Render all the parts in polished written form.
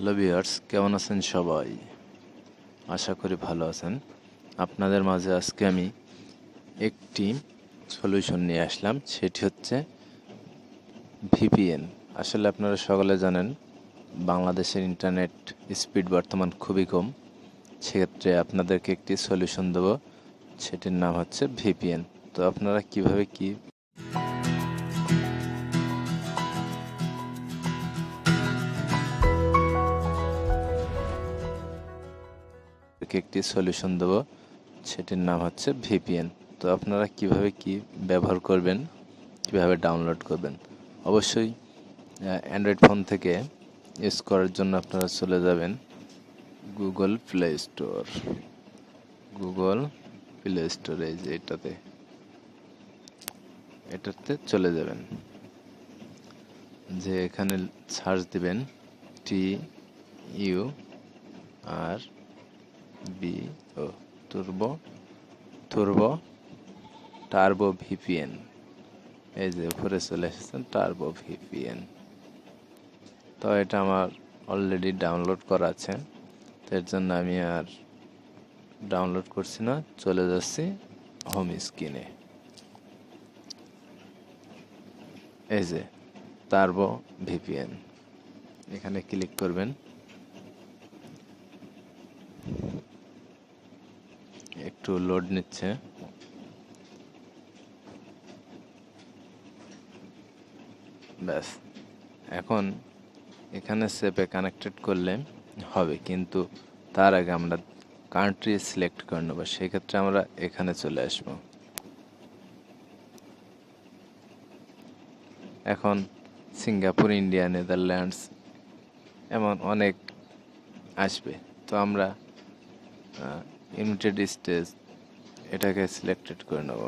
Hello viewers, কেমন আছেন সবাই? আশা করি ভালো আছেন। আপনাদের মাঝে আজকে আমি একটি সলিউশন নিয়ে আসলাম, সেটি হচ্ছে ভিপিএন। আসলে আপনারা সকলে জানেন বাংলাদেশের ইন্টারনেট স্পিড বর্তমান খুবই কম। সেক্ষেত্রে আপনাদেরকে একটি সলিউশন দেব, সেটির নাম হচ্ছে ভিপিএন। তো আপনারা কিভাবে একটি সলিউশন দেব, সেটির নাম হচ্ছে ভিপিএন। তো আপনারা কিভাবে ব্যবহার করবেন, কিভাবে ডাউনলোড করবেন, অবশ্যই অ্যান্ড্রয়েড ফোন থেকে ইউজ করার জন্য আপনারা চলে যাবেন গুগল প্লে স্টোর। এই যে এটাতে চলে যাবেন, যে এখানে সার্চ দিবেন TURBO তুরবো টার্বো ভিপিএন। এই যে উপরে চলে এসেছেন টার্বো ভিপিএন। তো এটা আমার অলরেডি ডাউনলোড করা আছে, তো এর জন্য আমি আর ডাউনলোড করছি না, চলে যাচ্ছি হোম স্ক্রিনে। এই যে টার্বো ভিপিএন, এখানে ক্লিক করবেন। একটু লোড নিচ্ছে। ব্যাস, এখন এখানে সেপে কানেক্টেড করলে হবে, কিন্তু তার আগে আমরা কান্ট্রি সিলেক্ট করে নেব। সেক্ষেত্রে আমরা এখানে চলে আসব। এখন সিঙ্গাপুর, ইন্ডিয়া, নেদারল্যান্ডস এমন অনেক আসবে। তো আমরা ইউনাইটেড স্টেটস এটাকে সিলেক্টেড করে নেব।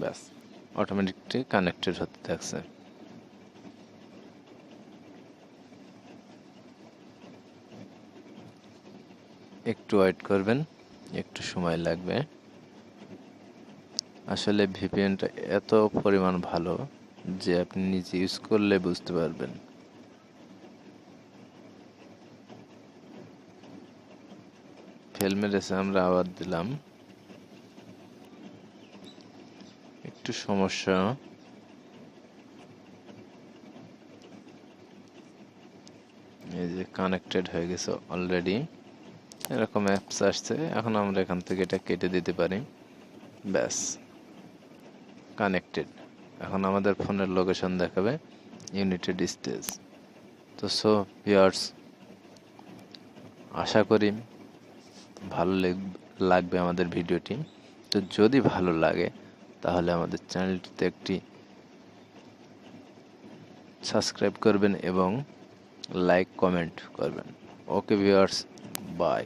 ব্যাস, অটোমেটিকলি কানেক্টেড হতে থাকছে। একটু ওয়েট করবেন, একটু সময় লাগবে। আসলে ভিপিএনটা এত পরিমাণ ভালো যে আপনি নিজে ইউজ করলে বুঝতে পারবেন। ফেল মেরেছে, আমরা আবার দিলাম। একটু সমস্যা। এই যে কানেক্টেড হয়ে গেছে অলরেডি, এরকম অ্যাপস আসছে। এখন আমরা এখান থেকে এটা কেটে দিতে পারি। ব্যাস, কানেক্টেড। এখন আমাদের ফোনের লোকেশন দেখাবে ইউনাইটেড স্টেটস। তো ভিউয়ার্স, আশা করি ভালো লাগবে আমাদের ভিডিওটি। তো যদি ভালো লাগে তাহলে আমাদের চ্যানেলটিতে একটি সাবস্ক্রাইব করবেন এবং লাইক কমেন্ট করবেন। Okay viewers, by.